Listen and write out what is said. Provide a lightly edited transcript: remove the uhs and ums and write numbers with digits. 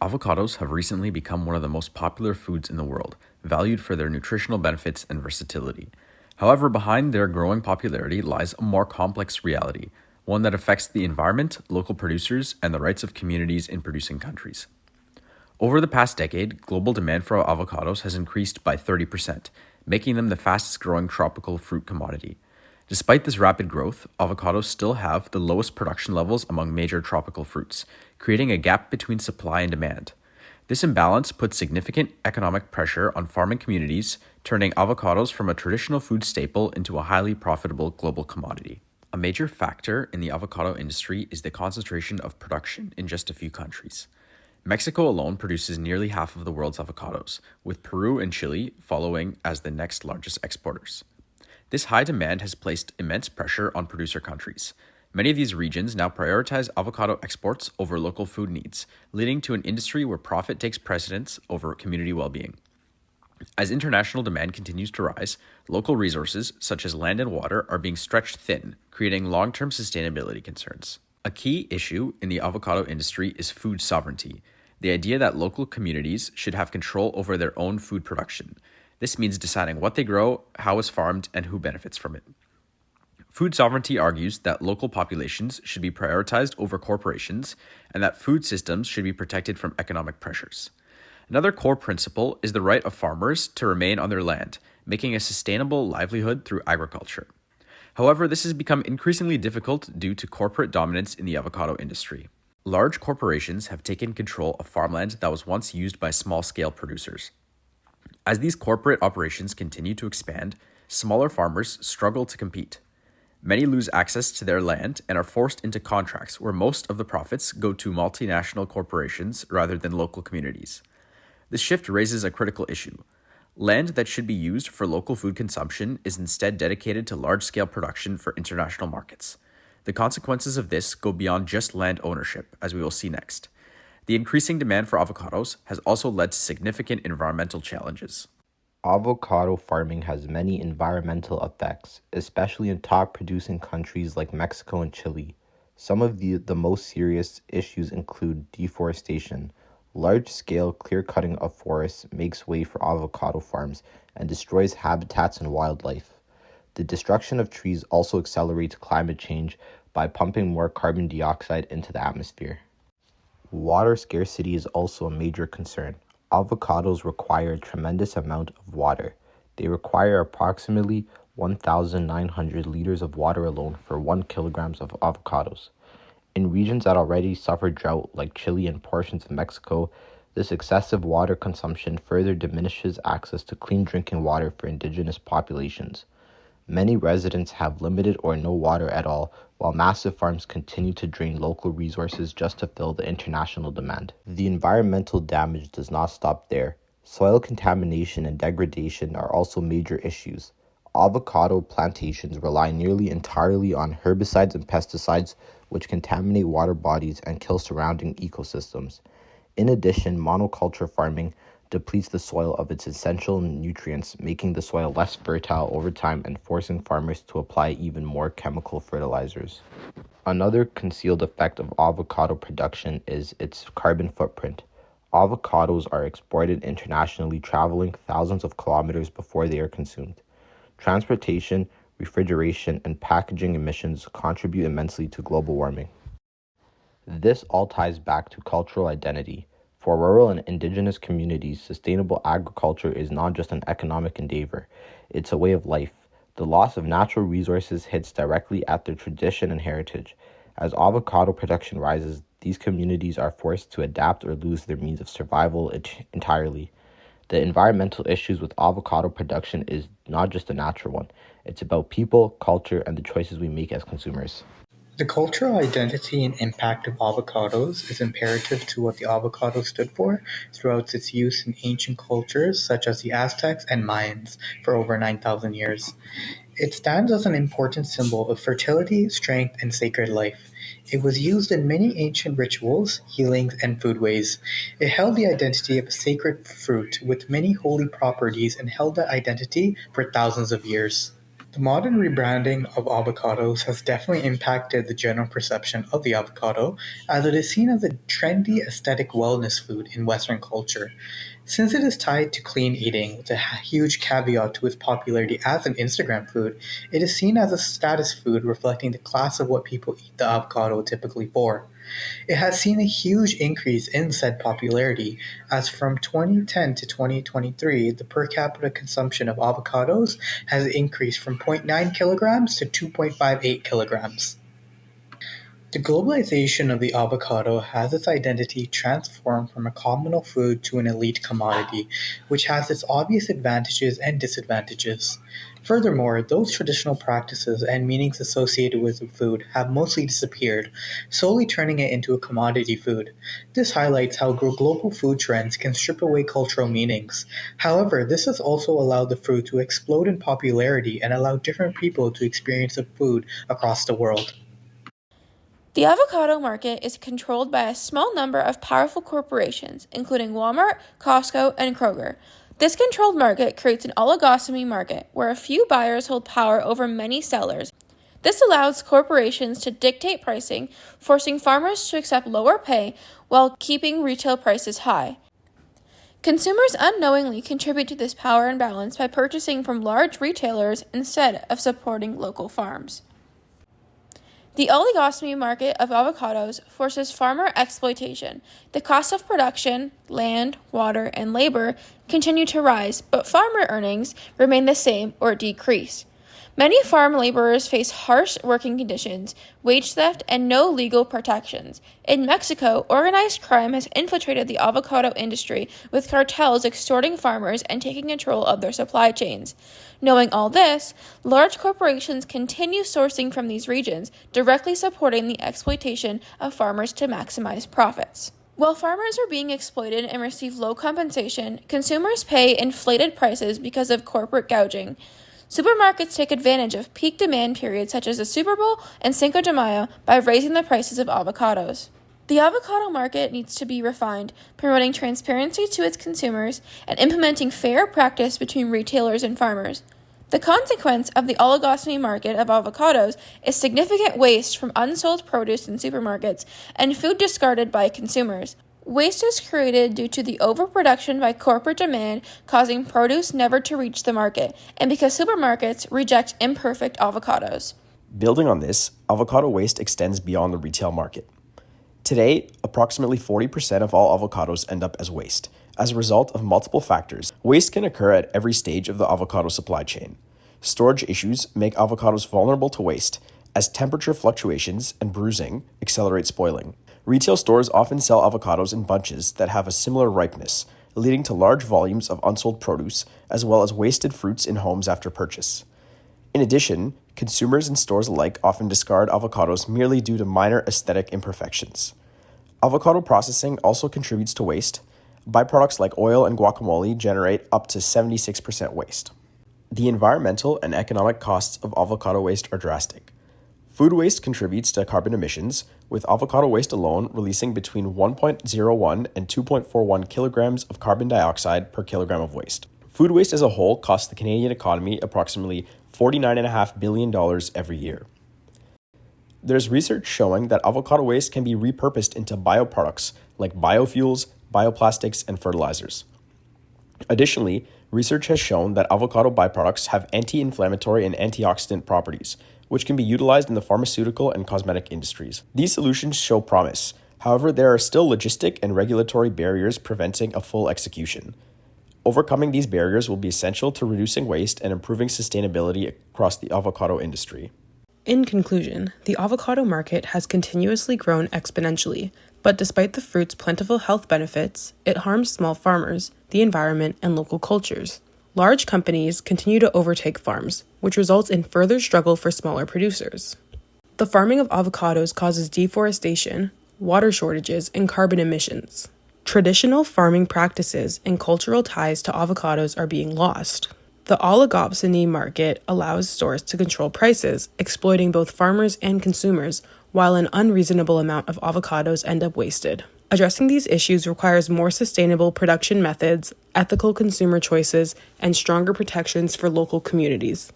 Avocados have recently become one of the most popular foods in the world, valued for their nutritional benefits and versatility. However, behind their growing popularity lies a more complex reality, one that affects the environment, local producers, and the rights of communities in producing countries. Over the past decade, global demand for avocados has increased by 30%, making them the fastest growing tropical fruit commodity. Despite this rapid growth, avocados still have the lowest production levels among major tropical fruits, creating a gap between supply and demand. This imbalance puts significant economic pressure on farming communities, turning avocados from a traditional food staple into a highly profitable global commodity. A major factor in the avocado industry is the concentration of production in just a few countries. Mexico alone produces nearly half of the world's avocados, with Peru and Chile following as the next largest exporters. This high demand has placed immense pressure on producer countries. Many of these regions now prioritize avocado exports over local food needs, leading to an industry where profit takes precedence over community well-being. As international demand continues to rise, local resources, such as land and water, are being stretched thin, creating long-term sustainability concerns. A key issue in the avocado industry is food sovereignty, the idea that local communities should have control over their own food production. This means deciding what they grow, how it's farmed, and who benefits from it. Food sovereignty argues that local populations should be prioritized over corporations and that food systems should be protected from economic pressures. Another core principle is the right of farmers to remain on their land, making a sustainable livelihood through agriculture. However, this has become increasingly difficult due to corporate dominance in the avocado industry. Large corporations have taken control of farmland that was once used by small-scale producers. As these corporate operations continue to expand, smaller farmers struggle to compete. Many lose access to their land and are forced into contracts where most of the profits go to multinational corporations rather than local communities. This shift raises a critical issue. Land that should be used for local food consumption is instead dedicated to large-scale production for international markets. The consequences of this go beyond just land ownership, as we will see next. The increasing demand for avocados has also led to significant environmental challenges. Avocado farming has many environmental effects, especially in top producing countries like Mexico and Chile. Some of the most serious issues include deforestation. Large-scale clear-cutting of forests makes way for avocado farms and destroys habitats and wildlife. The destruction of trees also accelerates climate change by pumping more carbon dioxide into the atmosphere. Water scarcity is also a major concern. Avocados require a tremendous amount of water. They require approximately 1,900 liters of water alone for 1 kilogram of avocados. In regions that already suffer drought, like Chile and portions of Mexico, this excessive water consumption further diminishes access to clean drinking water for indigenous populations. Many residents have limited or no water at all, while massive farms continue to drain local resources just to fill the international demand. The environmental damage does not stop there. Soil contamination and degradation are also major issues. Avocado plantations rely nearly entirely on herbicides and pesticides, which contaminate water bodies and kill surrounding ecosystems. In addition, monoculture farming depletes the soil of its essential nutrients, making the soil less fertile over time and forcing farmers to apply even more chemical fertilizers. Another concealed effect of avocado production is its carbon footprint. Avocados are exported internationally, traveling thousands of kilometers before they are consumed. Transportation, refrigeration, and packaging emissions contribute immensely to global warming. This all ties back to cultural identity. For rural and indigenous communities, sustainable agriculture is not just an economic endeavor, it's a way of life. The loss of natural resources hits directly at their tradition and heritage. As avocado production rises, these communities are forced to adapt or lose their means of survival entirely. The environmental issues with avocado production is not just a natural one. It's about people, culture, and the choices we make as consumers. The cultural identity and impact of avocados is imperative to what the avocado stood for throughout its use in ancient cultures such as the Aztecs and Mayans for over 9,000 years. It stands as an important symbol of fertility, strength, and sacred life. It was used in many ancient rituals, healings, and foodways. It held the identity of a sacred fruit with many holy properties and held that identity for thousands of years. The modern rebranding of avocados has definitely impacted the general perception of the avocado, as it is seen as a trendy aesthetic wellness food in Western culture. Since it is tied to clean eating, with a huge caveat to its popularity as an Instagram food, it is seen as a status food reflecting the class of what people eat the avocado typically for. It has seen a huge increase in said popularity, as from 2010 to 2023, the per capita consumption of avocados has increased from zero point 0.9 kilograms to 2.58 kilograms. The globalization of the avocado has its identity transformed from a communal food to an elite commodity, which has its obvious advantages and disadvantages. Furthermore, those traditional practices and meanings associated with the food have mostly disappeared, solely turning it into a commodity food. This highlights how global food trends can strip away cultural meanings. However, this has also allowed the food to explode in popularity and allow different people to experience the food across the world. The avocado market is controlled by a small number of powerful corporations, including Walmart, Costco, and Kroger. This controlled market creates an oligopoly market where a few buyers hold power over many sellers. This allows corporations to dictate pricing, forcing farmers to accept lower pay while keeping retail prices high. Consumers unknowingly contribute to this power imbalance by purchasing from large retailers instead of supporting local farms. The oligopoly market of avocados forces farmer exploitation. The cost of production, land, water, and labor continue to rise, but farmer earnings remain the same or decrease. Many farm laborers face harsh working conditions, wage theft, and no legal protections. In Mexico, organized crime has infiltrated the avocado industry, with cartels extorting farmers and taking control of their supply chains. Knowing all this, large corporations continue sourcing from these regions, directly supporting the exploitation of farmers to maximize profits. While farmers are being exploited and receive low compensation, consumers pay inflated prices because of corporate gouging. Supermarkets take advantage of peak demand periods such as the Super Bowl and Cinco de Mayo by raising the prices of avocados. The avocado market needs to be refined, promoting transparency to its consumers and implementing fair practice between retailers and farmers. The consequence of the oligopoly market of avocados is significant waste from unsold produce in supermarkets and food discarded by consumers. Waste is created due to the overproduction by corporate demand, causing produce never to reach the market, and because supermarkets reject imperfect avocados. Building on this, avocado waste extends beyond the retail market. Today, approximately 40% of all avocados end up as waste. As a result of multiple factors, waste can occur at every stage of the avocado supply chain. Storage issues make avocados vulnerable to waste, as temperature fluctuations and bruising accelerate spoiling. Retail stores often sell avocados in bunches that have a similar ripeness, leading to large volumes of unsold produce, as well as wasted fruits in homes after purchase. In addition, consumers and stores alike often discard avocados merely due to minor aesthetic imperfections. Avocado processing also contributes to waste. Byproducts like oil and guacamole generate up to 76% waste. The environmental and economic costs of avocado waste are drastic. Food waste contributes to carbon emissions, with avocado waste alone releasing between 1.01 and 2.41 kilograms of carbon dioxide per kilogram of waste. Food waste as a whole costs the Canadian economy approximately $49.5 billion every year. There's research showing that avocado waste can be repurposed into bioproducts like biofuels, bioplastics, and fertilizers. Additionally, research has shown that avocado byproducts have anti-inflammatory and antioxidant properties, which can be utilized in the pharmaceutical and cosmetic industries. These solutions show promise. However, there are still logistic and regulatory barriers preventing a full execution. Overcoming these barriers will be essential to reducing waste and improving sustainability across the avocado industry. In conclusion, the avocado market has continuously grown exponentially, but despite the fruit's plentiful health benefits, it harms small farmers, the environment, and local cultures. Large companies continue to overtake farms, which results in further struggle for smaller producers. The farming of avocados causes deforestation, water shortages, and carbon emissions. Traditional farming practices and cultural ties to avocados are being lost. The oligopoly market allows stores to control prices, exploiting both farmers and consumers, while an unreasonable amount of avocados end up wasted. Addressing these issues requires more sustainable production methods, ethical consumer choices, and stronger protections for local communities.